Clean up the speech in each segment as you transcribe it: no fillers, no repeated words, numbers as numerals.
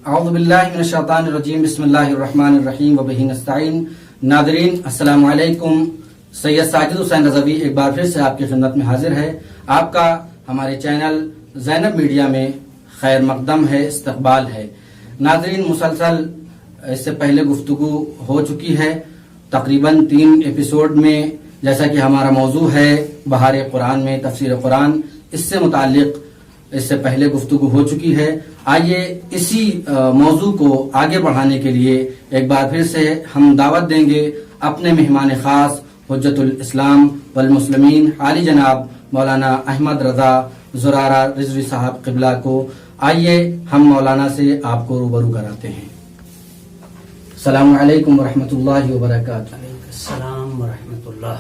اعوذ باللہ من الشیطان الرجیم بسم اللہ الرحمن الرحیم وبہ نستعین. ناظرین السلام علیکم. سید ساجد حسین رضوی ایک بار پھر سے آپ کی خدمت میں حاضر ہے. آپ کا ہمارے چینل زینب میڈیا میں خیر مقدم ہے، استقبال ہے. ناظرین مسلسل اس سے پہلے گفتگو ہو چکی ہے تقریباً 3 ایپیسوڈ میں، جیسا کہ ہمارا موضوع ہے بہار قرآن میں تفسیر قرآن. اس سے متعلق اس سے پہلے گفتگو ہو چکی ہے. آئیے اسی موضوع کو آگے بڑھانے کے لیے ایک بار پھر سے ہم دعوت دیں گے اپنے مہمان خاص حجت الاسلام والمسلمین عالی جناب مولانا احمد رضا زرارہ رضوی صاحب قبلہ کو. آئیے ہم مولانا سے آپ کو روبرو کراتے ہیں. السلام علیکم ورحمۃ اللہ وبرکاتہ. السلام ورحمۃ اللہ.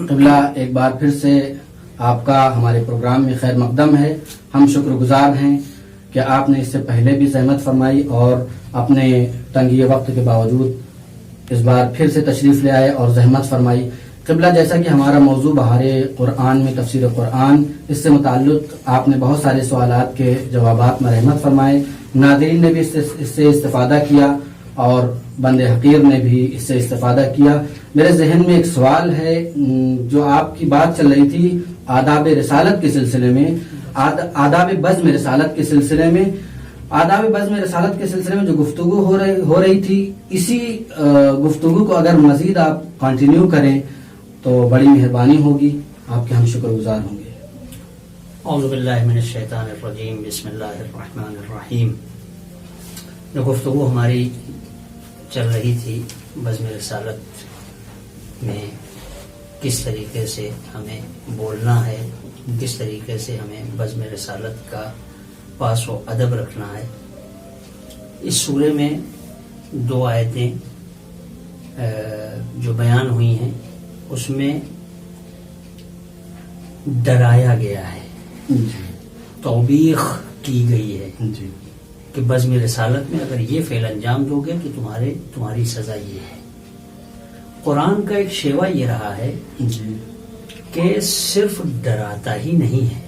قبلہ ایک بار پھر سے آپ کا ہمارے پروگرام میں خیر مقدم ہے. ہم شکر گزار ہیں کہ آپ نے اس سے پہلے بھی زحمت فرمائی اور اپنے تنگی وقت کے باوجود اس بار پھر سے تشریف لے آئے اور زحمت فرمائی. قبلہ جیسا کہ ہمارا موضوع بہار قرآن میں تفسیر قرآن، اس سے متعلق آپ نے بہت سارے سوالات کے جوابات میں رحمت فرمائے. ناظرین نے بھی اس سے استفادہ کیا اور بند حقیر نے بھی اس سے استفادہ کیا. میرے ذہن میں ایک سوال ہے جو آپ کی بات چل رہی تھی آداب رسالت کے سلسلے میں، آداب بزم رسالت کے سلسلے میں. آداب بزم رسالت کے سلسلے میں جو گفتگو ہو رہی تھی، اسی گفتگو کو اگر مزید آپ کنٹینیو کریں تو بڑی مہربانی ہوگی، آپ کے ہم شکر گزار ہوں گے. اعوذ باللہ من الشیطان الرجیم بسم اللہ الرحمن الرحیم. جو گفتگو ہماری چل رہی تھی بزم رسالت میں کس طریقے سے ہمیں بولنا ہے، کس طریقے سے ہمیں بزم رسالت کا پاس و ادب رکھنا ہے. اس سورے میں 2 آیتیں جو بیان ہوئی ہیں اس میں ڈرایا گیا ہے، توبیخ کی گئی ہے کہ بزم رسالت میں اگر یہ فعل انجام دو گے کہ تمہاری سزا یہ ہے. قرآن کا ایک شیوا یہ رہا ہے کہ صرف ڈراتا ہی نہیں ہے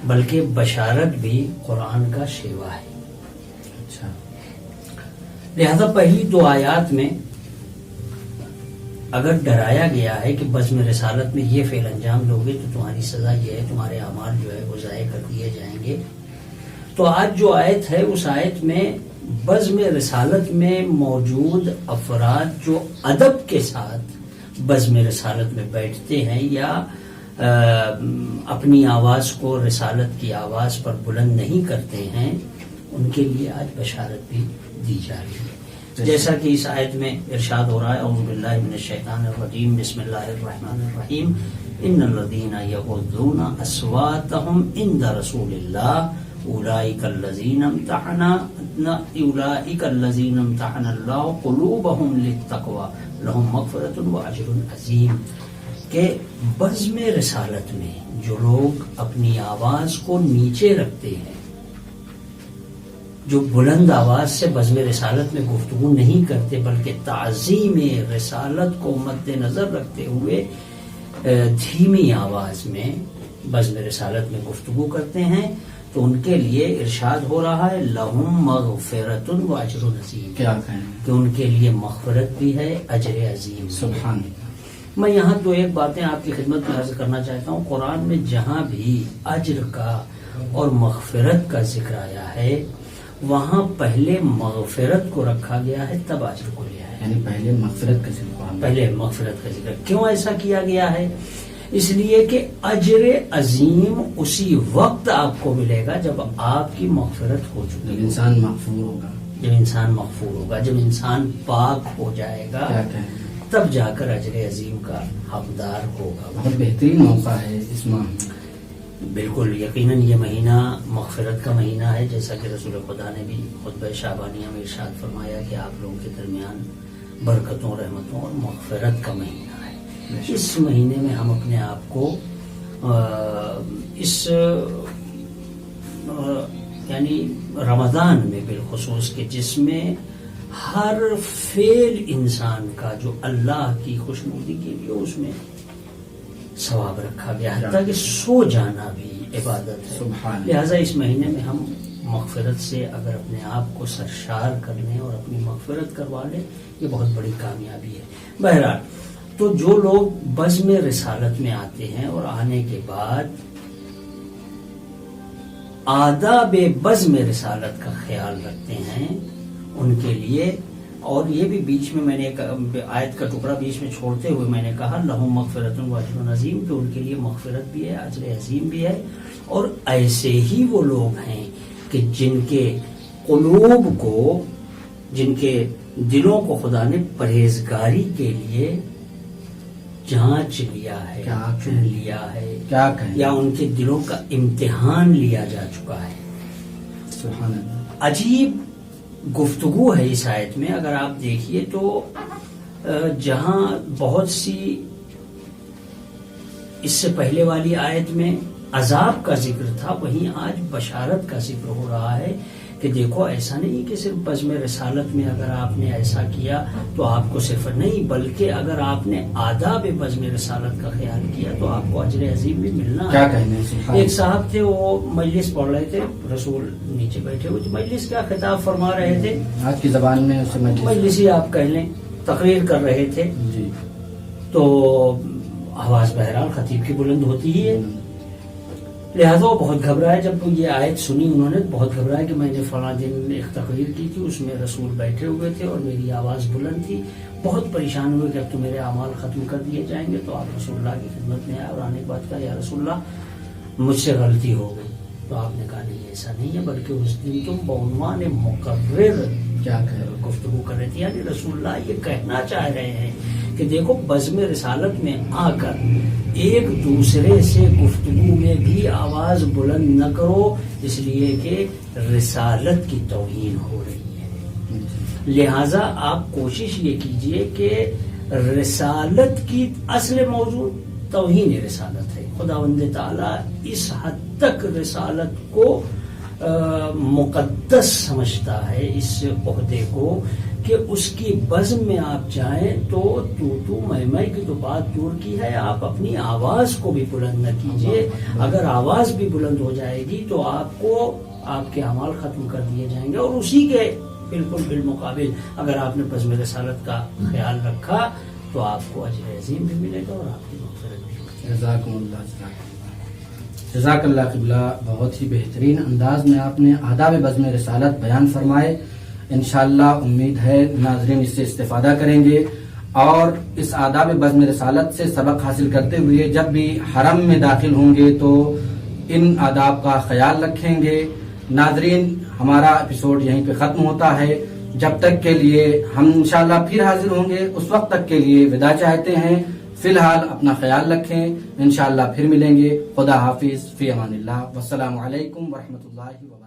بلکہ بشارت بھی قرآن کا شیوا ہے. اچھا. لہذا پہلی 2 آیات میں اگر ڈرایا گیا ہے کہ بزم رسالت میں یہ فعل انجام دو گے تو تمہاری سزا یہ ہے، تمہارے اعمال جو ہے وہ ضائع کر دیے جائیں گے. تو آج جو آیت ہے اس آیت میں بزم رسالت میں موجود افراد جو ادب کے ساتھ بزم رسالت میں بیٹھتے ہیں یا اپنی آواز کو رسالت کی آواز پر بلند نہیں کرتے ہیں، ان کے لیے آج بشارت بھی دی جا رہی ہے. جیسا کہ اس آیت میں ارشاد ہو رہا ہے اعوذ باللہ من الشیطان الرجیم بسم اللہ الرحمن الرحیم ان الذین یغضون اصواتهم عند رسول اللہ اولئک الذین امتحن اللہ قلوبهم للتقوی لهم مغفرۃ واجر عظیم. کہ بزم رسالت میں جو لوگ اپنی آواز کو نیچے رکھتے ہیں، جو بلند آواز سے بزم رسالت میں گفتگو نہیں کرتے بلکہ تعظیم رسالت کو مد نظر رکھتے ہوئے دھیمی آواز میں بزم رسالت میں گفتگو کرتے ہیں، تو ان کے لیے ارشاد ہو رہا ہے لہم مغفرۃ واجر عظیم، کیا کہیں کہ ان کے لیے مغفرت بھی ہے، اجر عظیم. سبحان اللہ. میں یہاں 2 ایک باتیں آپ کی خدمت میں عرض کرنا چاہتا ہوں. قرآن میں جہاں بھی اجر کا اور مغفرت کا ذکر آیا ہے وہاں پہلے مغفرت کو رکھا گیا ہے تب اجر کو لیا ہے. یعنی پہلے مغفرت کا ذکر، پہلے مغفرت کا ذکر. کیوں ایسا کیا گیا ہے؟ اس لیے کہ اجر عظیم اسی وقت آپ کو ملے گا جب آپ کی مغفرت ہو چکی ہے، جب انسان مغفور ہوگا، جب انسان مغفور ہوگا، جب انسان پاک ہو جائے گا، تب جا کر اجر عظیم کا حقدار ہوگا. بہت بہترین موقع ہے اس ماہ میں. بالکل یقیناً یہ مہینہ مغفرت کا مہینہ ہے، جیسا کہ رسول خدا نے بھی خطبہ شعبانیہ میں ارشاد فرمایا کہ آپ لوگوں کے درمیان برکتوں، رحمتوں اور مغفرت کا مہینہ ہے. اس مہینے میں ہم اپنے آپ کو اس یعنی رمضان میں بالخصوص کہ جس میں ہر فعل انسان کا جو اللہ کی خوشنودی کے لیے اس میں ثواب رکھا گیا، حتیٰ کہ سو جانا بھی عبادت ہے. لہٰذا اس مہینے میں ہم مغفرت سے اگر اپنے آپ کو سرشار کر لیں اور اپنی مغفرت کروا لیں، یہ بہت بڑی کامیابی ہے. بہرحال تو جو لوگ بزم رسالت میں آتے ہیں اور آنے کے بعد آداب بزم رسالت کا خیال رکھتے ہیں، ان کے لیے، اور یہ بھی بیچ میں نے ایک آیت کا ٹکڑا بیچ میں چھوڑتے ہوئے میں نے کہا لہم مغفرۃ و اجر عظیم، کہ ان کے لیے مغفرت بھی ہے، اجر عظیم بھی ہے. اور ایسے ہی وہ لوگ ہیں کہ جن کے قلوب کو، جن کے دلوں کو خدا نے پرہیزگاری کے لیے جانچ لیا ہے، چن لیا ہے، کیا کہیں، یا ان کے دلوں کا امتحان لیا جا چکا ہے. سبحان اللہ. عجیب گفتگو ہے اس آیت میں. اگر آپ دیکھیے تو جہاں بہت سی اس سے پہلے والی آیت میں عذاب کا ذکر تھا، وہیں آج بشارت کا ذکر ہو رہا ہے کہ دیکھو ایسا نہیں کہ صرف بزم رسالت میں اگر آپ نے ایسا کیا تو آپ کو صرف نہیں، بلکہ اگر آپ نے آداب بزم رسالت کا خیال کیا تو آپ کو اجر عظیم بھی ملنا کیا ہے. کہنے. ایک صاحب تھے، وہ مجلس پڑھ رہے تھے، رسول نیچے بیٹھے ہوئے، مجلس کا خطاب فرما رہے تھے، آج کی زبان میں اسے مجلسی آپ کہہ لیں، تقریر کر رہے تھے. جی. تو آواز بہرحال خطیب کی بلند ہوتی ہی ہے، لہذا وہ بہت گھبرائے. جب یہ آیت سنی انہوں نے بہت گھبرائے کہ میں نے فلاں دن ایک تقریر کی تھی، اس میں رسول بیٹھے ہوئے تھے اور میری آواز بلند تھی. بہت پریشان ہوئے کہ اب تو میرے اعمال ختم کر دیے جائیں گے. تو آپ رسول اللہ کی خدمت میں آئے اور آنے کے بعد کہا یا رسول اللہ مجھ سے غلطی ہو گئی. تو آپ نے کہا نہیں ایسا نہیں ہے، بلکہ اس دن تم بعنوان مقرر کیا کہہ گفتگو کر رہے تھے. یعنی رسول اللہ یہ کہنا چاہ رہے ہیں کہ دیکھو بزم رسالت میں آ کر ایک دوسرے سے گفتگو میں بھی آواز بلند نہ کرو، اس لیے کہ رسالت کی توہین ہو رہی ہے. لہذا آپ کوشش یہ کیجئے کہ رسالت کی اصل موضوع توہین رسالت ہے. خداوند تعالیٰ اس حد تک رسالت کو مقدس سمجھتا ہے، اس عہدے کو، کہ اس کی بزم میں آپ جائیں تو میں کی تو بات دور کی ہے، آپ اپنی آواز کو بھی بلند نہ کیجیے. اگر آواز بھی بلند ہو جائے گی تو آپ کو آپ کے اعمال ختم کر دیے جائیں گے. اور اسی کے بالکل بالمقابل اگر آپ نے بزم رسالت کا خیال رکھا تو آپ کو اجر عظیم بھی ملے گا اور آپ کی مغفرت بھی ملے گی. جزاکم اللہ. جزاک اللہ قبلہ. بہت ہی بہترین انداز میں آپ نے آداب بزم رسالت بیان فرمائے. انشاءاللہ امید ہے ناظرین اس سے استفادہ کریں گے اور اس آداب بزم رسالت سے سبق حاصل کرتے ہوئے جب بھی حرم میں داخل ہوں گے تو ان آداب کا خیال رکھیں گے. ناظرین ہمارا ایپیسوڈ یہیں پہ ختم ہوتا ہے. جب تک کے لیے ہم انشاءاللہ پھر حاضر ہوں گے، اس وقت تک کے لیے وداع چاہتے ہیں. فی الحال اپنا خیال رکھیں، انشاءاللہ پھر ملیں گے. خدا حافظ، فی امان اللہ، والسلام علیکم ورحمۃ اللہ وبرکاتہ.